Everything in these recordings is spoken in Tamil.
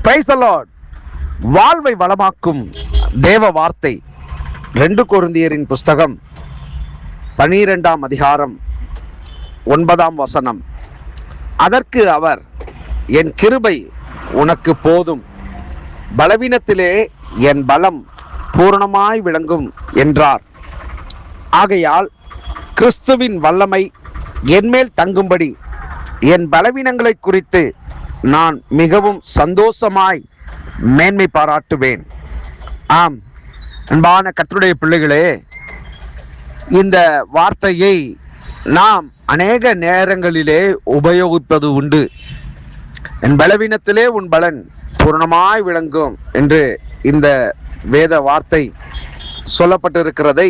Praise the Lord. வாழ்வை வளமாக்கும் தேவ வார்த்தை 2 கொரிந்தியரின் புஸ்தகம் 12ஆம் அதிகாரம் 9ஆம் வசனம். அதற்கு அவர், என் கிருபை உனக்கு போதும், பலவீனத்திலே என் பலம் பூரணமாய் விளங்கும் என்றார். ஆகையால் கிறிஸ்துவின் வல்லமை என்மேல் தங்கும்படி என் பலவீனங்களை குறித்து நான் மிகவும் சந்தோஷமாய் மேன்மை பாராட்டுவேன். ஆம், அன்பான கர்த்தருடைய பிள்ளைகளே, இந்த வார்த்தையை நாம் அநேக நேரங்களிலே உபயோகிப்பது உண்டு. என் பலவீனத்திலே உன் பலன் பூரணமாய் விளங்கும் என்று இந்த வேத வார்த்தை சொல்லப்பட்டிருக்கிறதை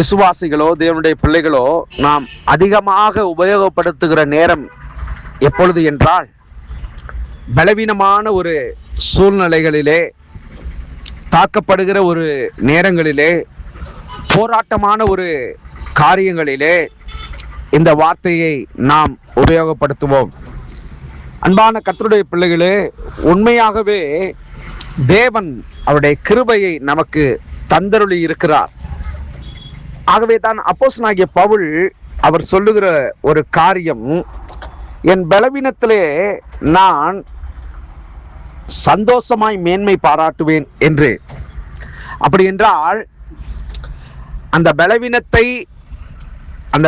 விசுவாசிகளோ தேவனுடைய பிள்ளைகளோ நாம் அதிகமாக உபயோகப்படுத்துகிற நேரம் எப்பொழுது என்றால், பலவீனமான ஒரு சூழ்நிலைகளிலே, தாக்கப்படுகிற ஒரு நேரங்களிலே, போராட்டமான ஒரு காரியங்களிலே இந்த வார்த்தையை நாம் உபயோகப்படுத்துவோம். அன்பான கர்த்தருடைய பிள்ளைகளே, உண்மையாகவே தேவன் அவருடைய கிருபையை நமக்கு தந்தருளி இருக்கிறார். ஆகவே தான் அப்போஸ்தலனாகிய பவுல் அவர் சொல்லுகிற ஒரு காரியம், என் பலவீனத்திலே நான் சந்தோஷமாய் மேன்மை பாராட்டுவேன் என்று. அப்படி என்றால் அந்த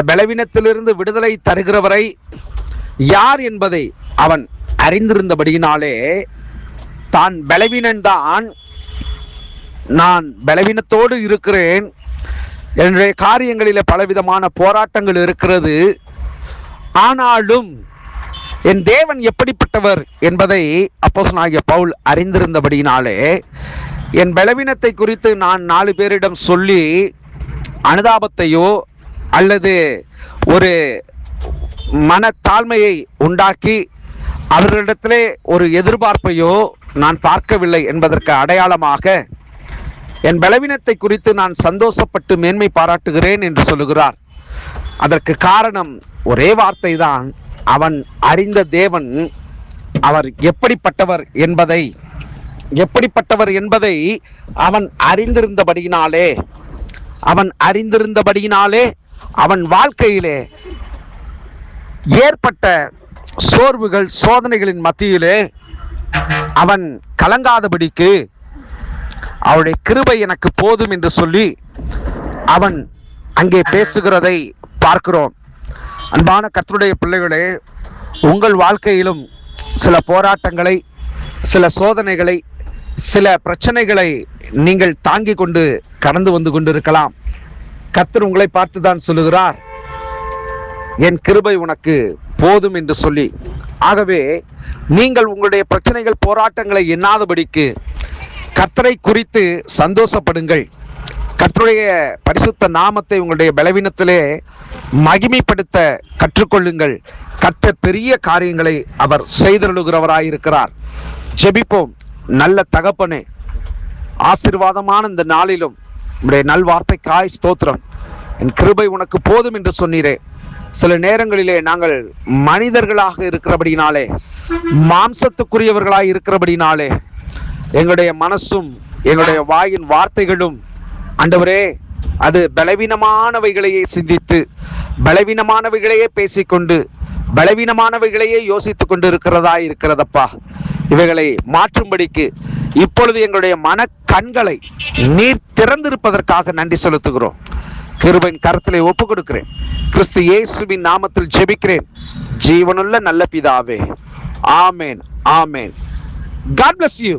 பலவீனத்திலிருந்து விடுதலை தருகிறவரை யார் என்பதை அவன் அறிந்திருந்தபடியினாலே, தான் பலவீனன்தான், நான் பலவீனத்தோடு இருக்கிறேன், என்னுடைய காரியங்களில் பலவிதமான போராட்டங்கள் இருக்கிறது, ஆனாலும் என் தேவன் எப்படிப்பட்டவர் என்பதை அப்போஸ்தலனாகிய பவுல் அறிந்திருந்தபடியினாலே, என் பலவீனத்தை குறித்து நான் 4 பேரிடம் சொல்லி அனுதாபத்தையோ அல்லது ஒரு மனத்தாழ்மையை உண்டாக்கி அவர்களிடத்திலே ஒரு எதிர்பார்ப்பையோ நான் பார்க்கவில்லை என்பதற்கு அடையாளமாக, என் பலவீனத்தை குறித்து நான் சந்தோஷப்பட்டு மேன்மை பாராட்டுகிறேன் என்று சொல்லுகிறார். அதற்கு காரணம் ஒரே வார்த்தை தான். அவன் அறிந்த தேவன் அவர் எப்படிப்பட்டவர் என்பதை அவன் அறிந்திருந்தபடியினாலே அவன் வாழ்க்கையிலே ஏற்பட்ட சோர்வுகள் சோதனைகளின் மத்தியிலே அவன் கலங்காதபடிக்கு அவருடைய கிருபை எனக்கு போதும் என்று சொல்லி அவன் அங்கே பேசுகிறதை பார்க்கிறோம். அன்பான கர்த்தருடைய பிள்ளைகளே, உங்கள் வாழ்க்கையிலும் சில போராட்டங்களை, சில சோதனைகளை, சில பிரச்சனைகளை நீங்கள் தாங்கி கொண்டு கடந்து வந்து கொண்டிருக்கலாம். கர்த்தர் உங்களை பார்த்து தான் சொல்லுகிறார், என் கிருபை உனக்கு போதும் என்று சொல்லி. ஆகவே நீங்கள் உங்களுடைய பிரச்சனைகள் போராட்டங்களை எண்ணாதபடிக்கு கர்த்தரை குறித்து சந்தோஷப்படுங்கள். கர்த்தருடைய பரிசுத்த நாமத்தை உங்களுடைய பலவீனத்திலே மகிமைப்படுத்த கற்றுக்கொள்ளுங்கள். கர்த்தர் பெரிய காரியங்களை அவர் செய்தருளுகிறவராயிருக்கிறார். ஜெபிப்போம். நல்ல தகப்பனே, ஆசீர்வாதமான இந்த நாளிலும் உங்களுடைய நல்வார்த்தைக்காய் ஸ்தோத்திரம். என் கிருபை உனக்கு போதும் என்று சொன்னீரே. சில நேரங்களிலே நாங்கள் மனிதர்களாக இருக்கிறபடினாலே, மாம்சத்துக்குரியவர்களாய் இருக்கிறபடினாலே, எங்களுடைய மனசும் எங்களுடைய வாயின் வார்த்தைகளும் ஆண்டவரே அது பலவீனமானவைகளையே சிந்தித்து, பலவீனமானவைகளையே பேசிக்கொண்டு, பலவீனமானவைகளையே யோசித்து கொண்டு இருக்கிறதப்பா. இவைகளை மாற்றும்படிக்கு இப்பொழுது எங்களுடைய மன கண்களை நீர் திறந்திருப்பதற்காக நன்றி செலுத்துகிறோம். கிருபையின் கரத்திலே ஒப்பு கொடுக்கிறேன். கிறிஸ்து இயேசுவின் நாமத்தில் ஜெபிக்கிறேன், ஜீவனுள்ள நல்ல பிதாவே. ஆமேன், ஆமேன். God bless you.